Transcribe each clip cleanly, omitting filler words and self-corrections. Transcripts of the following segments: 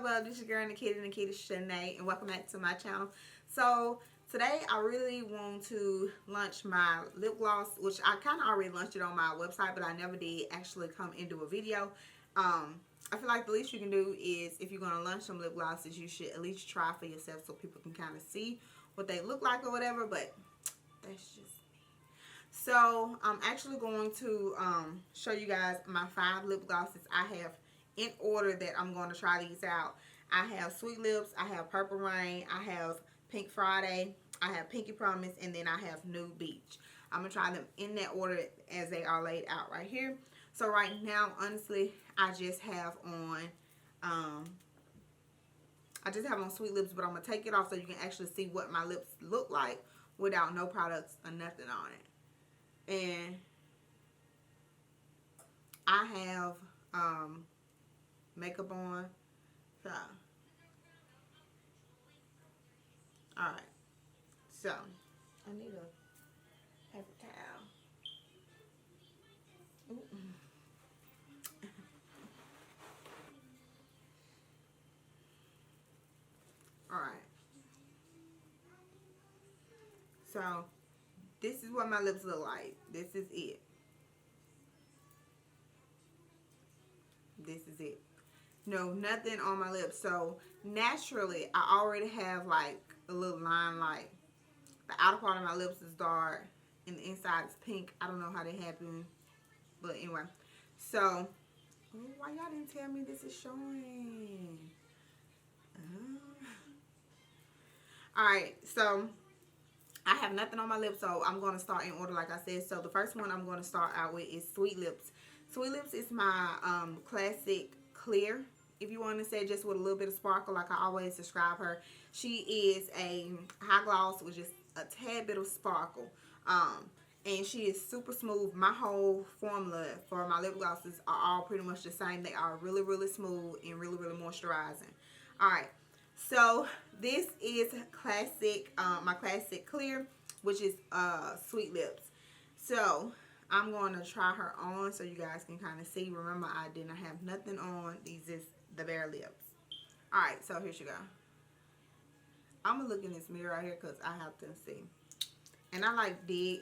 up? This is your girl Nikita Shanae, and welcome back to my channel. So today I really want to launch my lip gloss, which I kind of already launched it on my website, but I never did actually come into a video. I feel like the least you can do is, if you're going to launch some lip glosses, you should at least try for yourself so people can kind of see what they look like or whatever, but that's just me. So I'm actually going to show you guys my 5 lip glosses I have in order that I'm going to try these out. I have Sweet Lips, I have Purple Rain, I have Pink Friday, I have Pinky Promise, and then I have Nude Beach. I'm going to try them in that order as they are laid out right here. So right now, honestly, I just have on Sweet Lips, but I'm going to take it off so you can actually see what my lips look like without no products or nothing on it. And I have makeup on. So, alright. So, I need a paper towel. Ooh. Alright. So, this is what my lips look like. This is it. This is it. No, nothing on my lips. So, naturally, I already have like a little line, like the outer part of my lips is dark and the inside is pink. I don't know how that happened, but anyway. So, oh, why y'all didn't tell me this is showing? Alright, so I have nothing on my lips, so I'm going to start in order like I said. So the first one I'm going to start out with is Sweet Lips. Sweet Lips is my classic clear, if you want to say, just with a little bit of sparkle, like I always describe her. She is a high gloss with just a tad bit of sparkle. And she is super smooth. My whole formula for my lip glosses are all pretty much the same. They are really, really smooth and really, really moisturizing. Alright, so this is classic, my classic clear, which is Sweet Lips. So I'm going to try her on so you guys can kind of see. Remember, I did not have nothing on. These is the bare lips. Alright, so here she go. I'm going to look in this mirror right here because I have to see. And I like big.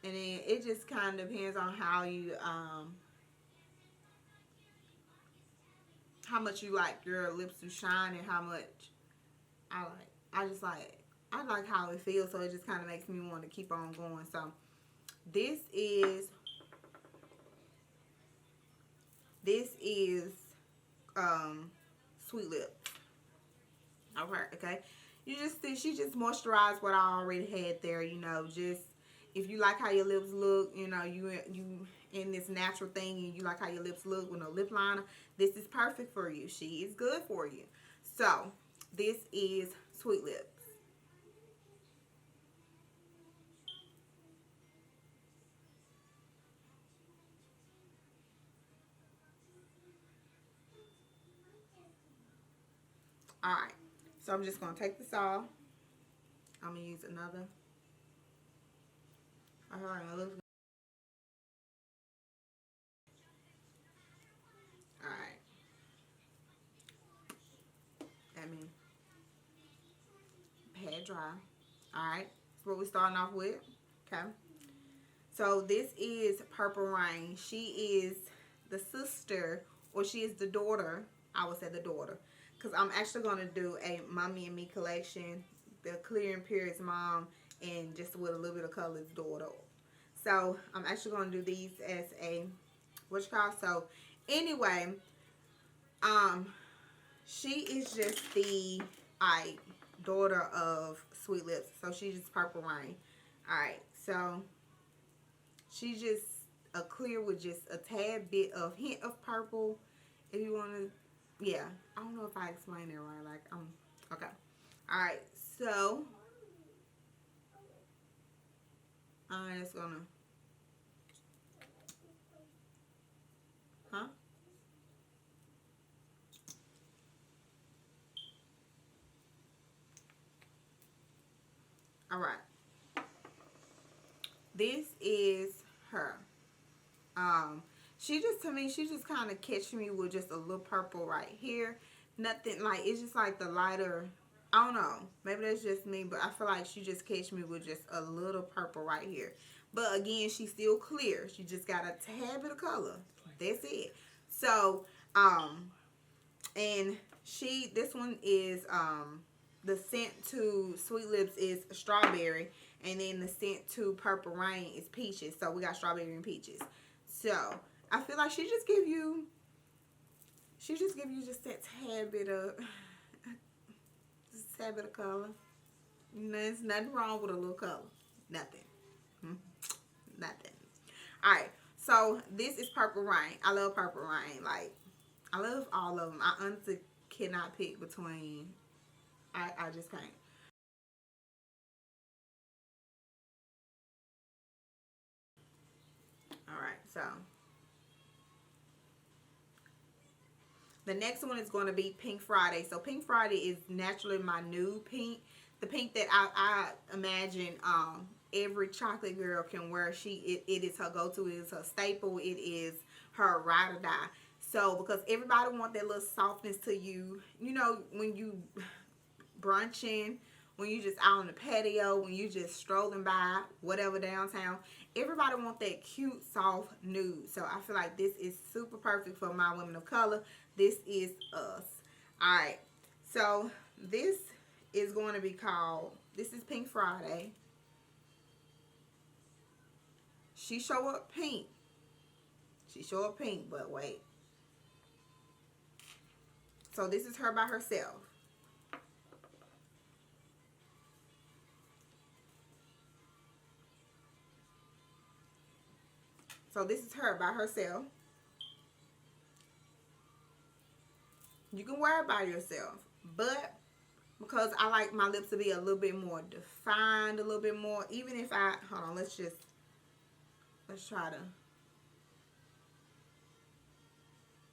And then it just kind of depends on how you, how much you like your lips to shine and how much I like. I like how it feels, so it just kind of makes me want to keep on going. So this is Sweet Lips. Okay. You just see, she just moisturized what I already had there, you know. Just, if you like how your lips look, you know, you in this natural thing and you like how your lips look with no lip liner, this is perfect for you. She is good for you. So this is Sweet Lips. Alright, so I'm just going to take this off. I'm going to use another. Alright, my lips. Alright. That means pad dry. Alright, that's what we're starting off with. Okay. So this is Purple Rain. She is the sister, or she is the daughter. I would say the daughter, because I'm actually going to do a Mommy and Me collection. The Clear and Pure is mom, and just with a little bit of color is daughter. So I'm actually going to do these as a, what you call. So anyway, she is just the daughter of Sweet Lips. So she's just Purple Rain. Alright, so she's just a clear with just a tad bit of hint of purple. If you want to, yeah. I don't know if I explained it right. Like, okay. Alright, so I'm just gonna, huh? Alright. This is her. She just, to me, she just kind of catch me with just a little purple right here. Nothing, like, it's just like the lighter, I don't know. Maybe that's just me, but I feel like she just catch me with just a little purple right here. But again, she's still clear. She just got a tad bit of color. That's it. So, and this one is, the scent to Sweet Lips is strawberry. And then the scent to Purple Rain is peaches. So we got strawberry and peaches. So I feel like she just give you just that tad bit of color. You know, there's nothing wrong with a little color. Nothing. Nothing. Alright, so this is Purple Rain. I love Purple Rain. Like, I love all of them. I honestly cannot pick between. I just can't. Alright, so the next one is going to be Pink Friday. So Pink Friday is naturally my nude pink. The pink that I imagine every chocolate girl can wear. It is her go-to. It is her staple. It is her ride or die. So because everybody want that little softness to you. You know, when you brunching, when you just out on the patio, when you just strolling by, whatever, downtown, everybody want that cute, soft nude. So I feel like this is super perfect for my women of color. This is us. Alright, so this is going to be called, this is Pink Friday. She show up pink. She show up pink, but wait. So this is her by herself. So this is her by herself. You can wear it by yourself, but because I like my lips to be a little bit more defined, a little bit more, even if hold on, let's try to,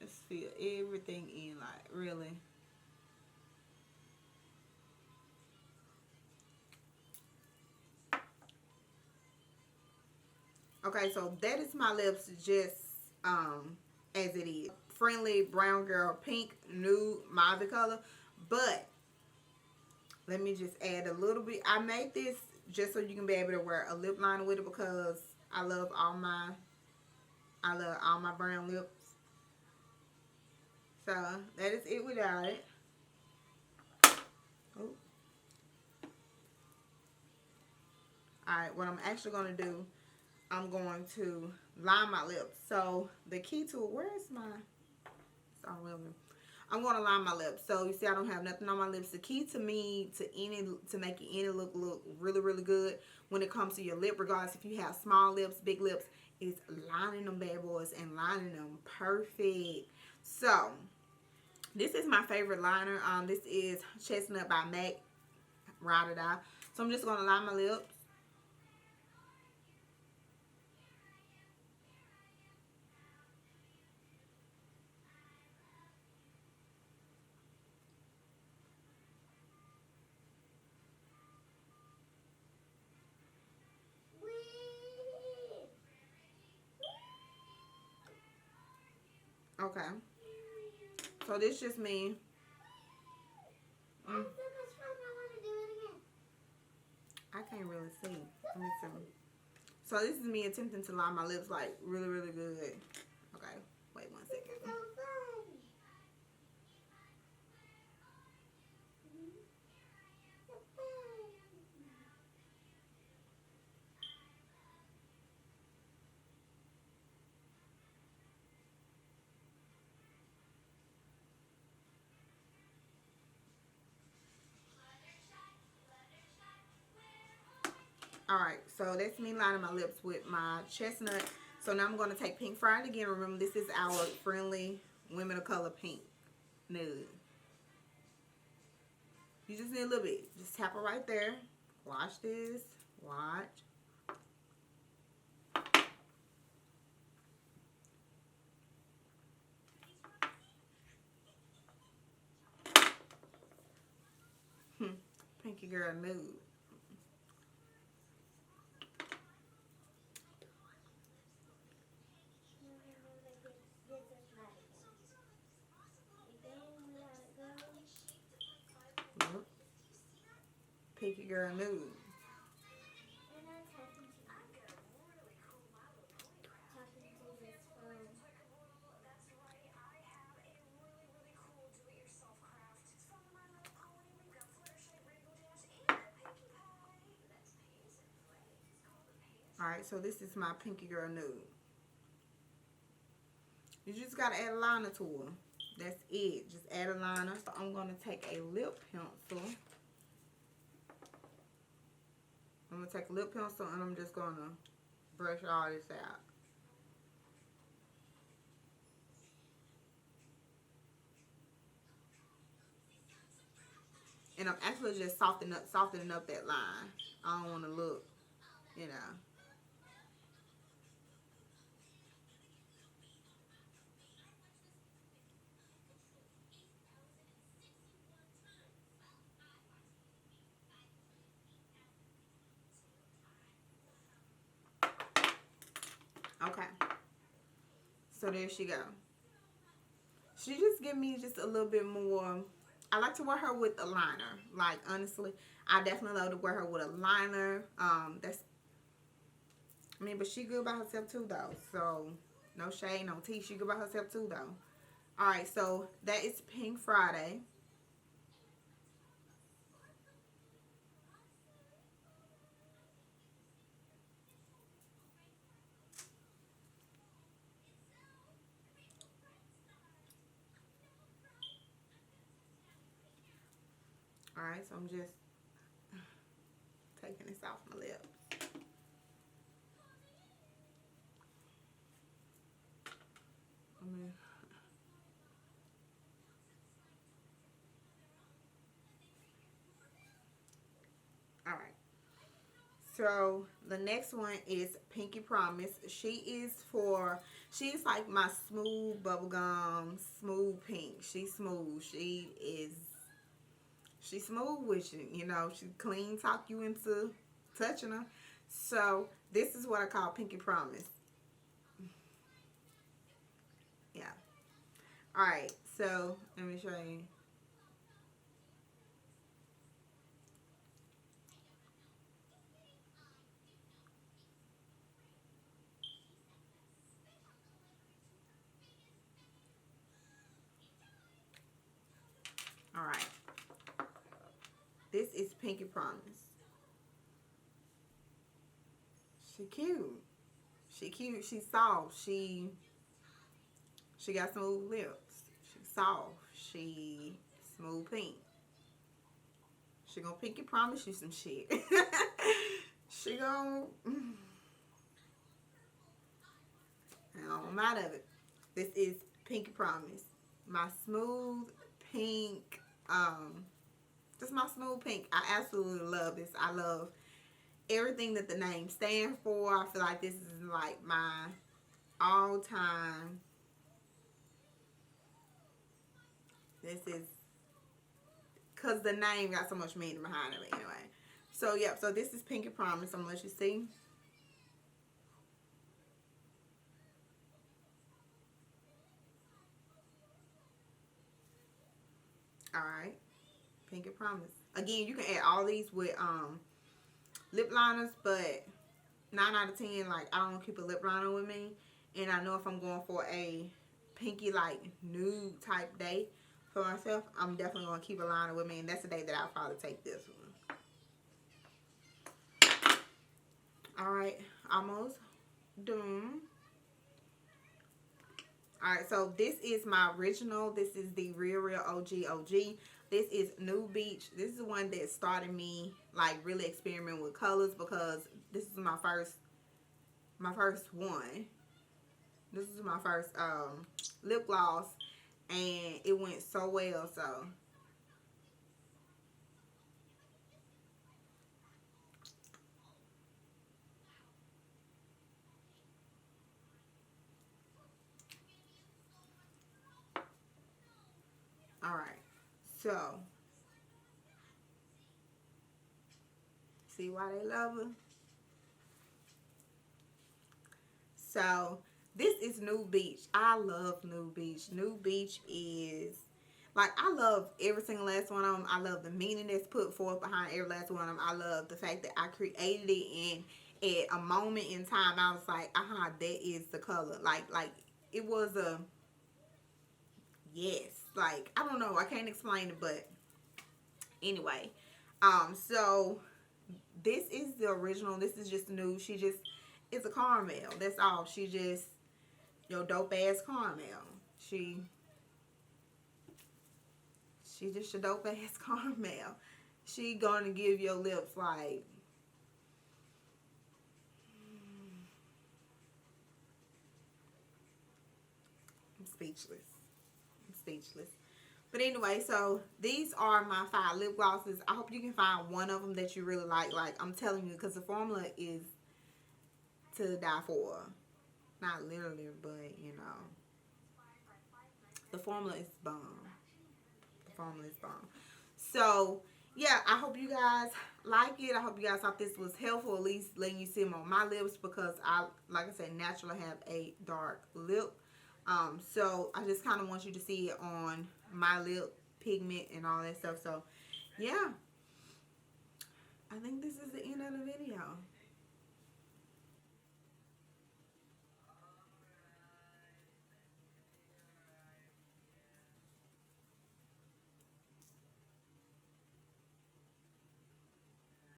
let's fill everything in, like, really. Okay, so that is my lips just as it is. Friendly brown girl pink nude mauve color, but let me just add a little bit. I made this just so you can be able to wear a lip liner with it because I love all my brown lips. So that is it without it. Oh. Alright, what I'm actually going to do, I'm going to line my lips. So the key to it, where is my, it's all over. I'm going to line my lips. So you see I don't have nothing on my lips. The key to me to make any look really, really good when it comes to your lip, regardless if you have small lips, big lips, is lining them bad boys and lining them perfect. So this is my favorite liner. This is Chestnut by MAC Ride or Die. So I'm just going to line my lips. Okay. So this just me. I can't really see. Let me see. So this is me attempting to line my lips like really, really good. Okay. Wait 1 second. Alright, so that's me lining my lips with my chestnut. So now I'm going to take Pink Friday again. Remember, this is our friendly women of color pink nude. You just need a little bit. Just tap it right there. Watch this. Watch. Pinky girl nude. Pinky Girl Nude. Alright, so this is my Pinky Girl Nude. You just gotta add a liner to it. That's it. Just add a liner. So I'm gonna take a lip pencil. I'm gonna take a lip pencil and I'm just gonna brush all this out. And I'm actually just softening up that line. I don't want to look, you know. Okay. So there she go. She just give me just a little bit more. I like to wear her with a liner. Like, honestly, I definitely love to wear her with a liner. But she good by herself too, though. So, no shade, no tea. She good by herself too, though. Alright, so that is Pink Friday. Alright, so I'm just taking this off my lip. Alright. So the next one is Pinky Promise. She's like my smooth bubblegum, smooth pink. She's smooth. She's smooth with you, you know. She clean talk you into touching her. So this is what I call Pinky Promise. Yeah. Alright, so let me show you. Alright. This is Pinky Promise. She cute. She cute. She's soft. She got smooth lips. She's soft. She smooth pink. She gonna Pinky Promise you some shit. She gonna... I'm out of it. This is Pinky Promise. My smooth pink. Just my smooth pink. I absolutely love this. I love everything that the name stands for. I feel like this is like my all-time. This is because the name got so much meaning behind it anyway. So, yeah. So, this is Pinky Promise. I'm going to let you see. Alright. Pinky Promise. Again, you can add all these with lip liners, but 9 out of 10, like, I don't keep a lip liner with me. And I know if I'm going for a pinky, like, nude type day for myself, I'm definitely going to keep a liner with me. And that's the day that I'll probably take this one. Alright, almost done. Alright, so this is my original. This is the real OG. This is Nude Beach. This is the one that started me, like, really experimenting with colors, because this is my first one. This is my first lip gloss, and it went so well. So alright, so see why they love her. So this is Nude Beach. I love Nude Beach. Nude Beach is Like, I love every single last one of them. I love the meaning that's put forth behind every last one of them. I love the fact that I created it, and at a moment in time, I was like, that is the color. Like it was a yes. Like, I don't know. I can't explain it, but anyway. So this is the original. This is just the new. She just is a caramel. That's all. She just your dope ass caramel. She just a dope ass caramel. She gonna give your lips like I'm speechless. I'm speechless. But anyway, so these are my 5 lip glosses. I hope you can find one of them that you really like. Like, I'm telling you, because the formula is to die for. Not literally, but, you know. The formula is bomb. The formula is bomb. So, yeah, I hope you guys like it. I hope you guys thought this was helpful, at least letting you see them on my lips, because I, like I said, naturally have a dark lip. So I just kind of want you to see it on my lip pigment and all that stuff. So, yeah, I think this is the end of the video.